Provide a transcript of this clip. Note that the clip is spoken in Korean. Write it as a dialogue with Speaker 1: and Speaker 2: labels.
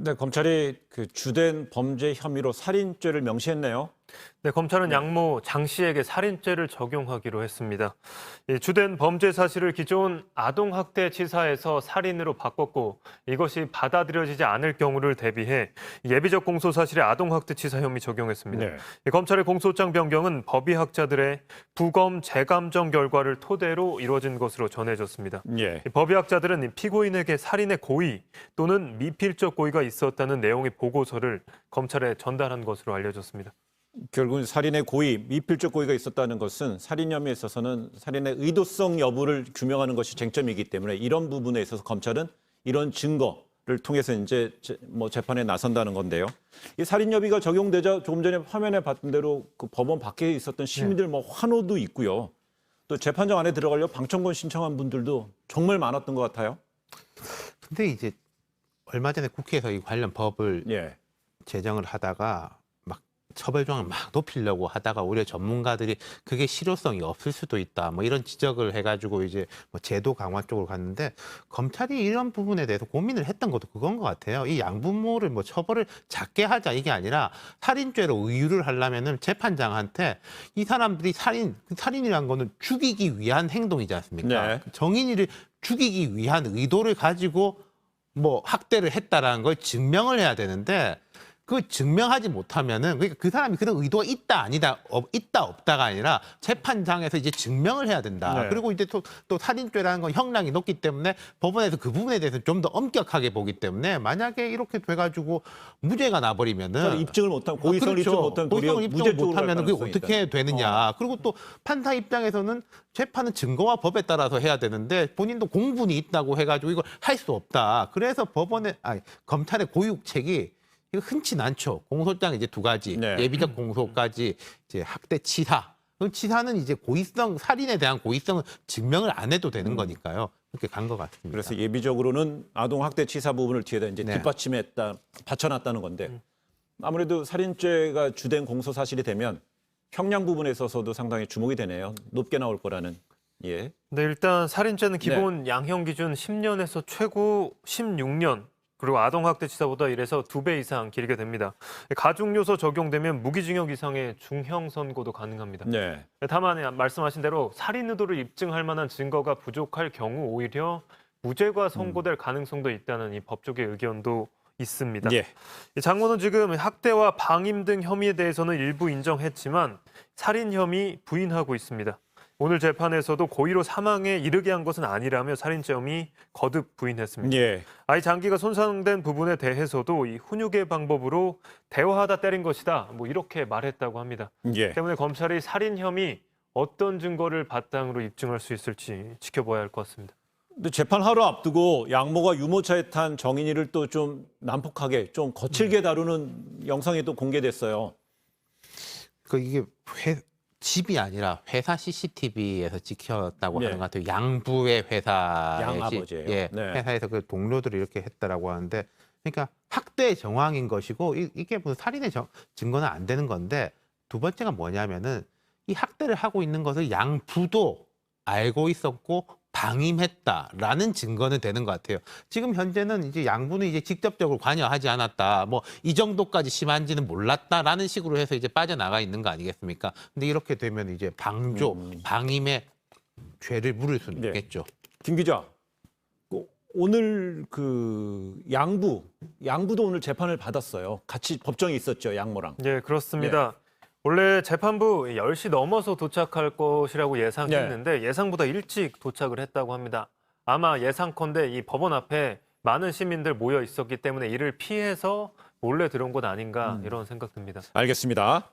Speaker 1: 네, 검찰이 그 주된 범죄 혐의로 살인죄를 명시했네요.
Speaker 2: 네, 검찰은 양모 장 씨에게 살인죄를 적용하기로 했습니다. 주된 범죄 사실을 기존 아동학대치사에서 살인으로 바꿨고 이것이 받아들여지지 않을 경우를 대비해 예비적 공소 사실의 아동학대치사 혐의 적용했습니다.
Speaker 1: 네.
Speaker 2: 검찰의 공소장 변경은 법의학자들의 부검 재감정 결과를 토대로 이루어진 것으로 전해졌습니다.
Speaker 1: 예.
Speaker 2: 법의학자들은 피고인에게 살인의 고의 또는 미필적 고의가 있었다는 내용의 보고서를 검찰에 전달한 것으로 알려졌습니다.
Speaker 1: 결국 살인의 고의, 미필적 고의가 있었다는 것은 살인 혐의에 있어서는 살인의 의도성 여부를 규명하는 것이 쟁점이기 때문에 이런 부분에 있어서 검찰은 이런 증거를 통해서 이제 재판에 나선다는 건데요. 이 살인 혐의가 적용되자 조금 전에 화면에 봤던 대로 그 법원 밖에 있었던 시민들 환호도 있고요. 또 재판장 안에 들어가려고 방청권 신청한 분들도 정말 많았던 것 같아요.
Speaker 3: 근데 이제 얼마 전에 국회에서 이 관련 법을
Speaker 1: 예.
Speaker 3: 제정을 하다가 막 처벌 조항을 막 높이려고 하다가 오히려 전문가들이 그게 실효성이 없을 수도 있다. 뭐 이런 지적을 해가지고 이제 뭐 제도 강화 쪽으로 갔는데 검찰이 이런 부분에 대해서 고민을 했던 것도 그건 것 같아요. 이 양부모를 뭐 처벌을 작게 하자 이게 아니라 살인죄로 의유를 하려면은 재판장한테 이 사람들이 살인이란 거는 죽이기 위한 행동이지 않습니까?
Speaker 1: 네.
Speaker 3: 정인이를 죽이기 위한 의도를 가지고 뭐 학대를 했다라는 걸 증명을 해야 되는데 그 증명하지 못하면은 그러니까 그 사람이 그런 의도가 있다 아니다 있다 없다가 아니라 재판장에서 이제 증명을 해야 된다.
Speaker 1: 네.
Speaker 3: 그리고 이제 또 살인죄라는 건 형량이 높기 때문에 법원에서 그 부분에 대해서 좀 더 엄격하게 보기 때문에 만약에 이렇게 돼가지고 무죄가 나버리면은
Speaker 1: 입증을 못하면 고의성을 입증 못하면
Speaker 3: 고의성을
Speaker 1: 무죄
Speaker 3: 입증
Speaker 1: 쪽으로
Speaker 3: 못하면
Speaker 1: 갈
Speaker 3: 그게
Speaker 1: 가능성이
Speaker 3: 어떻게
Speaker 1: 있다.
Speaker 3: 되느냐. 그리고 또 판사 입장에서는 재판은 증거와 법에 따라서 해야 되는데 본인도 공분이 있다고 해가지고 이걸 할 수 없다. 그래서 검찰의 고유책이 이거 흔치 않죠. 공소장 이제 두 가지,
Speaker 1: 네.
Speaker 3: 예비적 공소까지 이제 학대 치사. 그럼 치사는 이제 살인에 대한 고의성은 증명을 안 해도 되는 거니까요. 그렇게 간 것 같습니다.
Speaker 1: 그래서 예비적으로는 아동 학대 치사 부분을 뒤에다 이제
Speaker 3: 네.
Speaker 1: 받쳐놨다는 건데 아무래도 살인죄가 주된 공소 사실이 되면 형량 부분에 있어서도 상당히 주목이 되네요. 높게 나올 거라는. 예.
Speaker 2: 네, 일단 살인죄는 기본 양형 기준 10년에서 최고 16년. 그리고 아동학대치사보다 이래서 2배 이상 길게 됩니다. 가중요소 적용되면 무기징역 이상의 중형 선고도 가능합니다.
Speaker 1: 네.
Speaker 2: 다만 말씀하신 대로 살인 의도를 입증할 만한 증거가 부족할 경우 오히려 무죄가 선고될 가능성도 있다는 이 법조계 의견도 있습니다.
Speaker 1: 예.
Speaker 2: 장모는 지금 학대와 방임 등 혐의에 대해서는 일부 인정했지만 살인 혐의 부인하고 있습니다. 오늘 재판에서도 고의로 사망에 이르게 한 것은 아니라며 살인죄 혐의 거듭 부인했습니다.
Speaker 1: 예.
Speaker 2: 아이 장기가 손상된 부분에 대해서도 이 훈육의 방법으로 대화하다 때린 것이다. 뭐 이렇게 말했다고 합니다.
Speaker 1: 예.
Speaker 2: 때문에 검찰이 살인 혐의 어떤 증거를 바탕으로 입증할 수 있을지 지켜봐야 할 것 같습니다.
Speaker 1: 근데 재판 하루 앞두고 양모가 유모차에 탄 정인이를 또 좀 난폭하게 좀 거칠게 다루는 영상이 또 공개됐어요.
Speaker 3: 이게 집이 아니라 회사 CCTV에서 찍혔다고
Speaker 1: 네.
Speaker 3: 하는 것 같아요. 양부의 회사의
Speaker 1: 양아버지예요.
Speaker 3: 예,
Speaker 1: 네.
Speaker 3: 회사에서 그 동료들이 이렇게 했다라고 하는데, 그러니까 학대의 정황인 것이고 이게 무슨 살인의 증거는 안 되는 건데 두 번째가 뭐냐면은 이 학대를 하고 있는 것을 양부도 알고 있었고 방임했다라는 증거는 되는 것 같아요. 지금 현재는 이제 양부는 이제 직접적으로 관여하지 않았다, 뭐 이 정도까지 심한지는 몰랐다라는 식으로 해서 이제 빠져나가 있는 거 아니겠습니까? 근데 이렇게 되면 이제 방임의 죄를 물을 수는
Speaker 1: 네.
Speaker 3: 있겠죠.
Speaker 1: 김 기자, 오늘 그 양부도 오늘 재판을 받았어요. 같이 법정에 있었죠, 양모랑.
Speaker 2: 네, 그렇습니다. 원래 재판부 10시 넘어서 도착할 것이라고 예상했는데 예상보다 일찍 도착을 했다고 합니다. 아마 예상컨대 이 법원 앞에 많은 시민들 모여 있었기 때문에 이를 피해서 몰래 들어온 것 아닌가 이런 생각 듭니다.
Speaker 1: 알겠습니다.